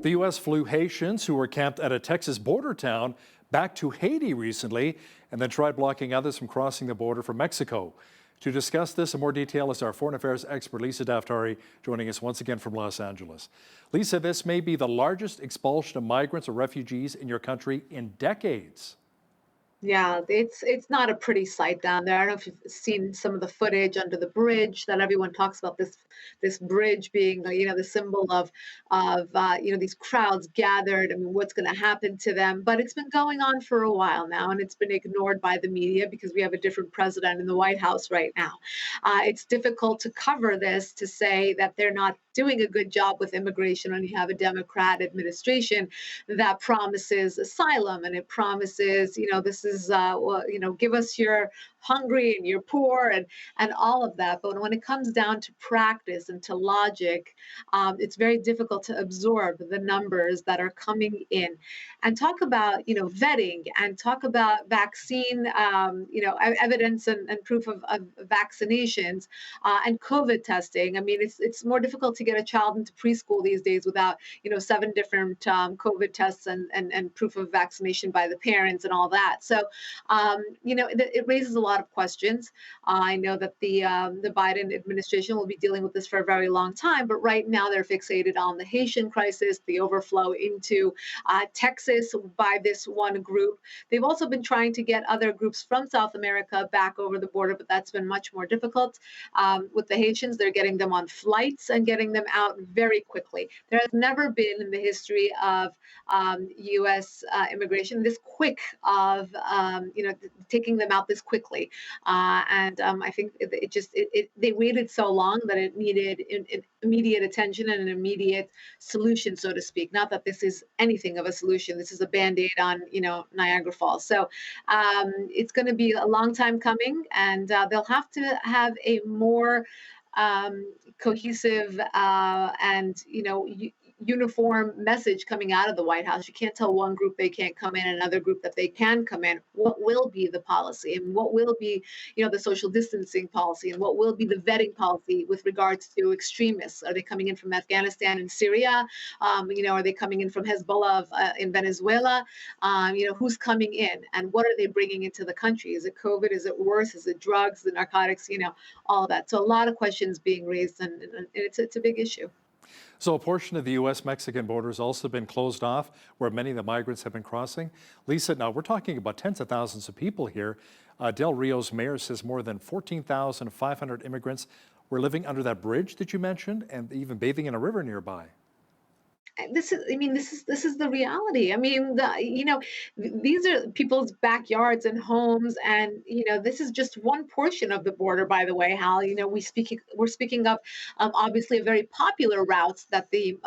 The U.S. flew Haitians who were camped at a Texas border town back to Haiti recently and then tried blocking others from crossing the border from Mexico. To discuss this in more detail is our foreign affairs expert, Lisa Daftari, joining us once again from Los Angeles. Lisa, this may be the largest expulsion of migrants or refugees in your country in decades. Yeah, it's not a pretty sight down there. I don't know if you've seen some of the footage under the bridge that everyone talks about this bridge being the symbol of these crowds gathered. I mean, what's going to happen to them? But it's been going on for a while now, and it's been ignored by the media because we have a different president in the White House right now. It's difficult to cover this to say that they're not doing a good job with immigration when you have a Democrat administration that promises asylum and it promises, this is, give us your hungry and you're poor and all of that. But when it comes down to practice and to logic, it's very difficult to absorb the numbers that are coming in. And talk about, vetting and talk about vaccine, evidence and proof of vaccinations and COVID testing. I mean, it's more difficult to get a child into preschool these days without, 7 different COVID tests and proof of vaccination by the parents and all that. So, it raises a lot of questions. I know that the Biden administration will be dealing with this for a very long time, but right now they're fixated on the Haitian crisis, the overflow into Texas by this one group. They've also been trying to get other groups from South America back over the border, but that's been much more difficult. With the Haitians, they're getting them on flights and getting them out very quickly. There has never been in the history of U.S. immigration this quick of taking them out this quickly, and I think they waited so long that it needed immediate attention and an immediate solution, so to speak. Not that this is anything of a solution. This is a Band-Aid on Niagara Falls. So it's going to be a long time coming, and they'll have to have a more cohesive and uniform message coming out of the White House. You can't tell one group they can't come in, another group that they can come in. What will be the policy, and what will be, the social distancing policy, and what will be the vetting policy with regards to extremists? Are they coming in from Afghanistan and Syria? Are they coming in from Hezbollah in Venezuela? Who's coming in, and what are they bringing into the country? Is it COVID? Is it worse? Is it drugs, the narcotics? All of that. So a lot of questions being raised, and it's a big issue. So a portion of the U.S.-Mexican border has also been closed off where many of the migrants have been crossing. Lisa, now we're talking about tens of thousands of people here. Del Rio's mayor says more than 14,500 immigrants were living under that bridge that you mentioned and even bathing in a river nearby. This is the reality. I mean, these are people's backyards and homes, and this is just one portion of the border. By the way, Hal, we're speaking of obviously a very popular routes that the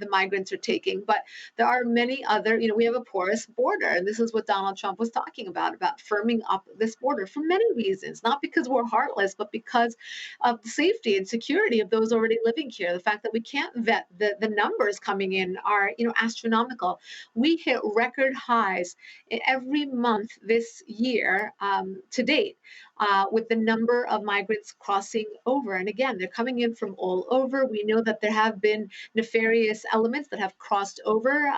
migrants are taking, but there are many other. We have a porous border, and this is what Donald Trump was talking about firming up this border for many reasons, not because we're heartless, but because of the safety and security of those already living here. The fact that we can't vet the numbers coming in are astronomical. We hit record highs every month this year to date with the number of migrants crossing over. And again, they're coming in from all over. We know that there have been nefarious elements that have crossed over.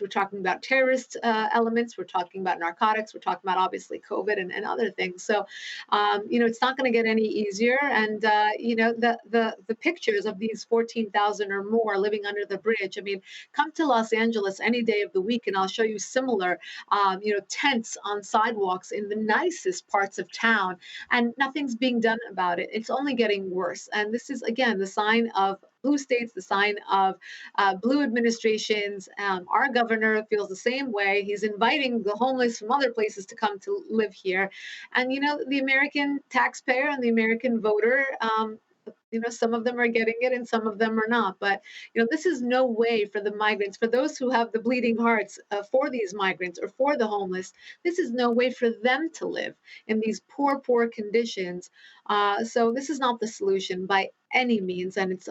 We're talking about terrorist elements. We're talking about narcotics. We're talking about obviously COVID and other things. So, it's not going to get any easier. And the pictures of these 14,000 or more living under the bridge. I mean, come to Los Angeles any day of the week, and I'll show you similar, tents on sidewalks in the nicest parts of town, and nothing's being done about it. It's only getting worse. And this is again the sign of blue states, the sign of blue administrations. Our governor feels the same way. He's inviting the homeless from other places to come to live here. And, the American taxpayer and the American voter, some of them are getting it and some of them are not. But, this is no way for the migrants, for those who have the bleeding hearts for these migrants or for the homeless, this is no way for them to live in these poor, poor conditions. So this is not the solution by any means. And it's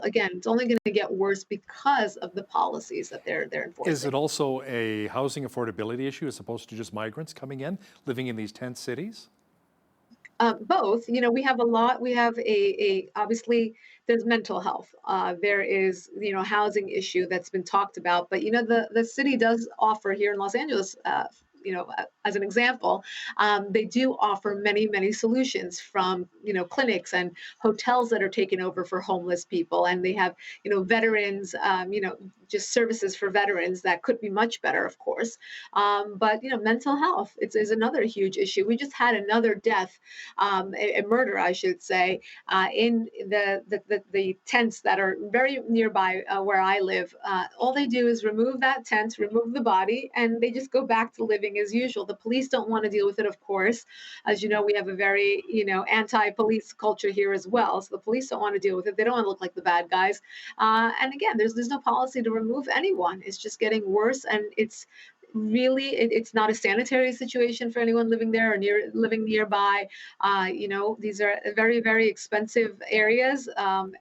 only going to get worse because of the policies that they're enforcing. Is it also a housing affordability issue as opposed to just migrants coming in, living in these tent cities? Both. We have a lot. We have a obviously there's mental health. There is, housing issue that's been talked about. But the city does offer here in Los Angeles. As an example, they do offer many solutions from clinics and hotels that are taken over for homeless people, and they have veterans, just services for veterans that could be much better, of course. But mental health is another huge issue. We just had another death, a murder, I should say, in the tents that are very nearby where I live. All they do is remove that tent, remove the body, and they just go back to living as usual. The police don't want to deal with it, of course. As you know, we have a very anti-police culture here as well. So the police don't want to deal with it. They don't want to look like the bad guys. And again, there's no policy to remove anyone. It's just getting worse, and it's really it's not a sanitary situation for anyone living there or living nearby. These are very expensive areas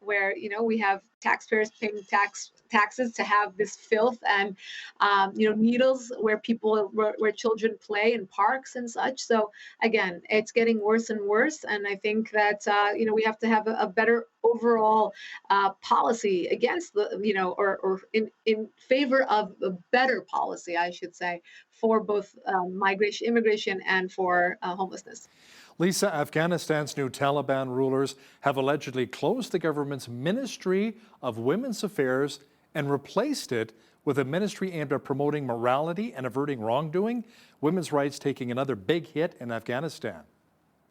where we have taxpayers paying taxes to have this filth and needles where where children play in parks and such. So again, it's getting worse and worse, and I think that we have to have a better overall policy against or in favor of a better policy, I should say, for both immigration, and for homelessness. Lisa, Afghanistan's new Taliban rulers have allegedly closed the government's Ministry of Women's Affairs and replaced it with a ministry aimed at promoting morality and averting wrongdoing. Women's rights taking another big hit in Afghanistan.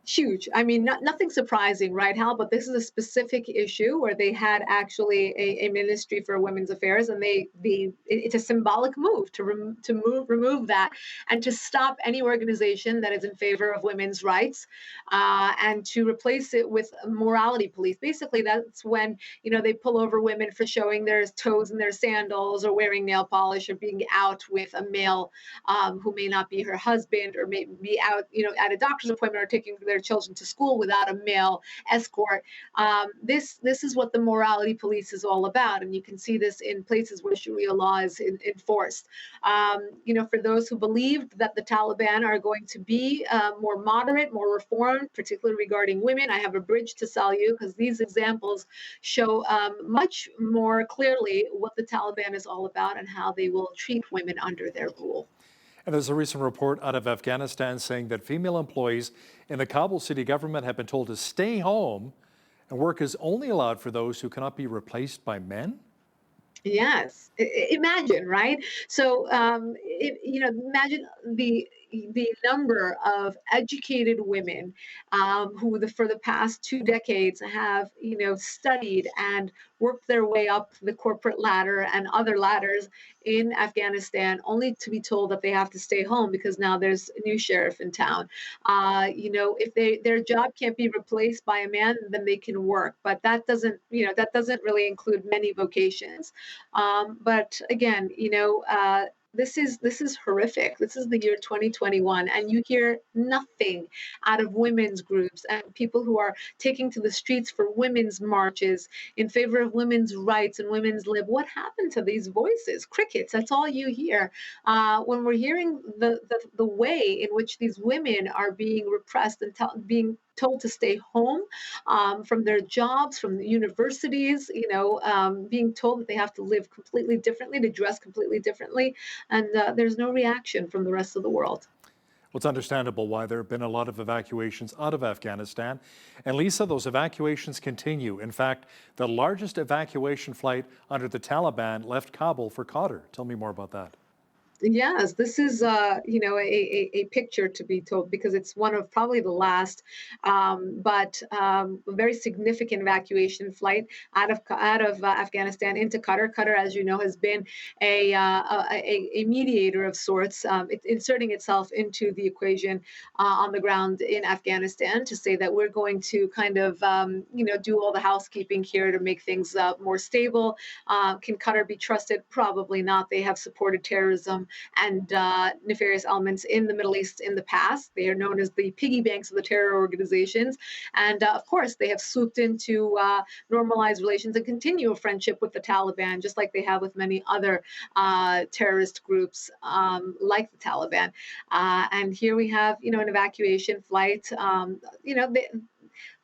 Huge. I mean, nothing surprising, right, Hal? But this is a specific issue where they had actually a ministry for women's affairs, and it's a symbolic move to remove that and to stop any organization that is in favor of women's rights, and to replace it with a morality police. Basically, that's when they pull over women for showing their toes in their sandals or wearing nail polish or being out with a male who may not be her husband, or may be out at a doctor's appointment or taking their children to school without a male escort. This is what the morality police is all about, and you can see this in places where Sharia law is enforced. For those who believed that the Taliban are going to be more moderate, more reformed, particularly regarding women, I have a bridge to sell you, because these examples show much more clearly what the Taliban is all about and how they will treat women under their rule. And there's a recent report out of Afghanistan saying that female employees in the Kabul city government have been told to stay home, and work is only allowed for those who cannot be replaced by men. Yes, imagine, right? So, imagine the number of educated women who, for the past 2 decades, have studied and worked their way up the corporate ladder and other ladders in Afghanistan, only to be told that they have to stay home because now there's a new sheriff in town. If their job can't be replaced by a man, then they can work, but that doesn't really include many vocations. But again, this is horrific. This is the year 2021, and you hear nothing out of women's groups and people who are taking to the streets for women's marches in favor of women's rights and women's lib. What happened to these voices? Crickets. That's all you hear. When we're hearing the way in which these women are being repressed and being told to stay home from their jobs, from the universities, being told that they have to live completely differently, to dress completely differently, and there's no reaction from the rest of the world. Well, it's understandable why there have been a lot of evacuations out of Afghanistan. And Lisa, those evacuations continue. In fact, the largest evacuation flight under the Taliban left Kabul for Qatar. Tell me more about that. Yes, this is a picture to be told, because it's one of probably the last, but a very significant evacuation flight out of Afghanistan into Qatar. Qatar, as you know, has been a mediator of sorts, inserting itself into the equation on the ground in Afghanistan to say that we're going to kind of do all the housekeeping here to make things more stable. Can Qatar be trusted? Probably not. They have supported terrorism and nefarious elements in the Middle East in the past. They are known as the piggy banks of the terror organizations. And of course, they have swooped in to normalize relations and continue a friendship with the Taliban, just like they have with many other terrorist groups like the Taliban. And here we have, an evacuation flight.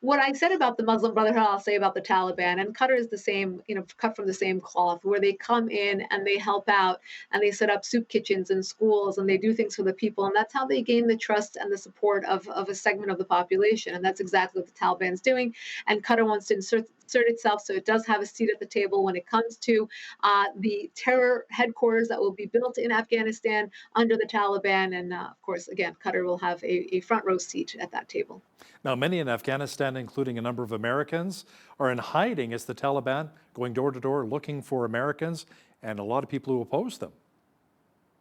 what I said about the Muslim Brotherhood, I'll say about the Taliban. And Qatar is the same, cut from the same cloth, where they come in and they help out and they set up soup kitchens in schools and they do things for the people. And that's how they gain the trust and the support of a segment of the population. And that's exactly what the Taliban is doing. And Qatar wants to insert itself so it does have a seat at the table when it comes to the terror headquarters that will be built in Afghanistan under the Taliban. And of course, again, Qatar will have a front row seat at that table. Now, many in Afghanistan, including a number of Americans, are in hiding as the Taliban going door to door looking for Americans and a lot of people who oppose them.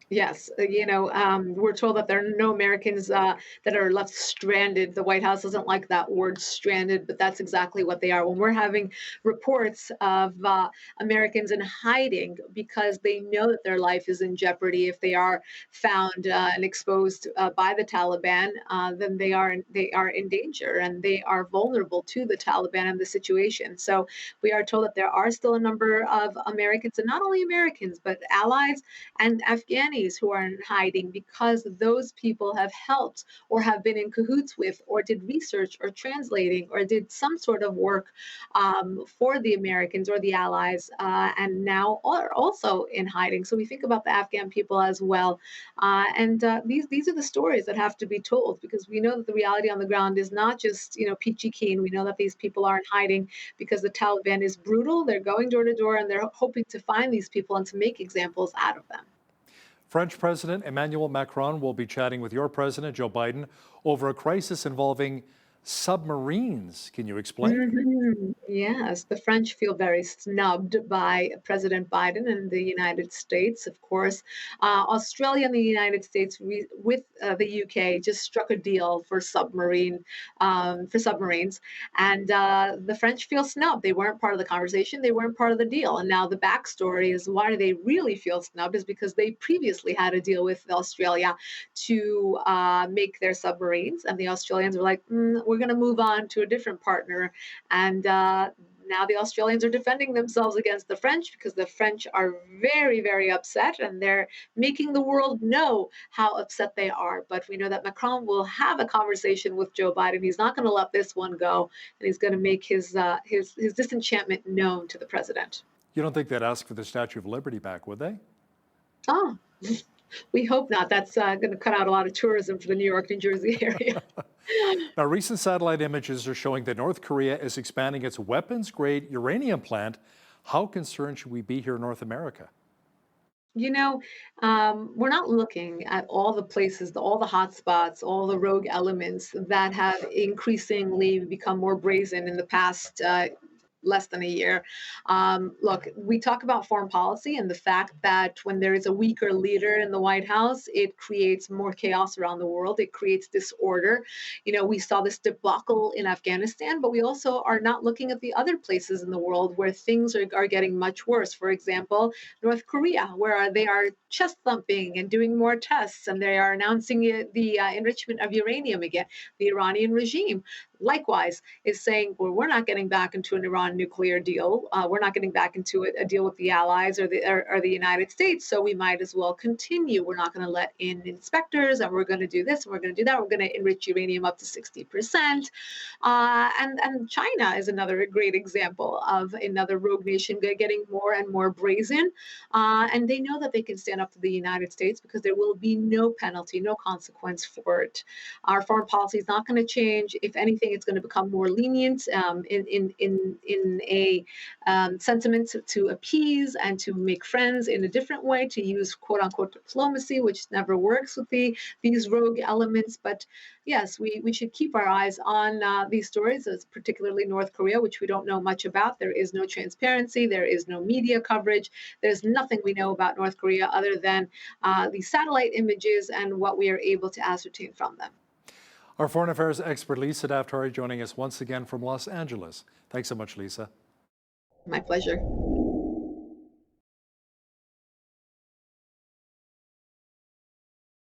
Yes, we're told that there are no Americans that are left stranded. The White House doesn't like that word stranded, but that's exactly what they are. When we're having reports of Americans in hiding because they know that their life is in jeopardy if they are found and exposed by the Taliban, then they are in danger and they are vulnerable to the Taliban and the situation. So we are told that there are still a number of Americans, and not only Americans, but allies and Afghanis who are in hiding because those people have helped or have been in cahoots with or did research or translating or did some sort of work for the Americans or the allies and now are also in hiding. So we think about the Afghan people as well. And these are the stories that have to be told because we know that the reality on the ground is not just, peachy keen. We know that these people are in hiding because the Taliban is brutal. They're going door to door and they're hoping to find these people and to make examples out of them. French President Emmanuel Macron will be chatting with your president, Joe Biden, over a crisis involving submarines. Can you explain? Yes, the French feel very snubbed by President Biden and the United States, of course. Australia and the United States, with the UK, just struck a deal for submarines, and the French feel snubbed. They weren't part of the conversation. They weren't part of the deal. And now the backstory is why they really feel snubbed is because they previously had a deal with Australia to make their submarines, and the Australians were like, we're going to move on to a different partner. And now the Australians are defending themselves against the French because the French are very, very upset and they're making the world know how upset they are. But we know that Macron will have a conversation with Joe Biden. He's not going to let this one go, and he's going to make his disenchantment known to the president. You don't think they'd ask for the Statue of Liberty back, would they? Oh, we hope not. That's going to cut out a lot of tourism for the New York, New Jersey area. Now, recent satellite images are showing that North Korea is expanding its weapons-grade uranium plant. How concerned should we be here in North America? We're not looking at all the places, all the hotspots, all the rogue elements that have increasingly become more brazen in the past less than a year. Look, we talk about foreign policy and the fact that when there is a weaker leader in the White House, it creates more chaos around the world. It creates disorder. We saw this debacle in Afghanistan, but we also are not looking at the other places in the world where things are getting much worse. For example, North Korea, where they are chest thumping and doing more tests, and they are announcing the enrichment of uranium again. The Iranian regime, likewise, is saying, well, we're not getting back into an Iran nuclear deal. We're not getting back into a deal with the allies or the United States. So we might as well continue. We're not going to let in inspectors, and we're going to do this, and we're going to do that. We're going to enrich uranium up to 60%. And China is another great example of another rogue nation getting more and more brazen. And they know that they can stand up to the United States because there will be no penalty, no consequence for it. Our foreign policy is not going to change. If anything, it's going to become more lenient in a sentiment to appease and to make friends in a different way, to use quote unquote diplomacy, which never works with these rogue elements. But yes, we should keep our eyes on these stories, as particularly North Korea, which we don't know much about. There is no transparency. There is no media coverage. There's nothing we know about North Korea other than the satellite images and what we are able to ascertain from them. Our foreign affairs expert, Lisa Daftari, joining us once again from Los Angeles. Thanks so much, Lisa. My pleasure.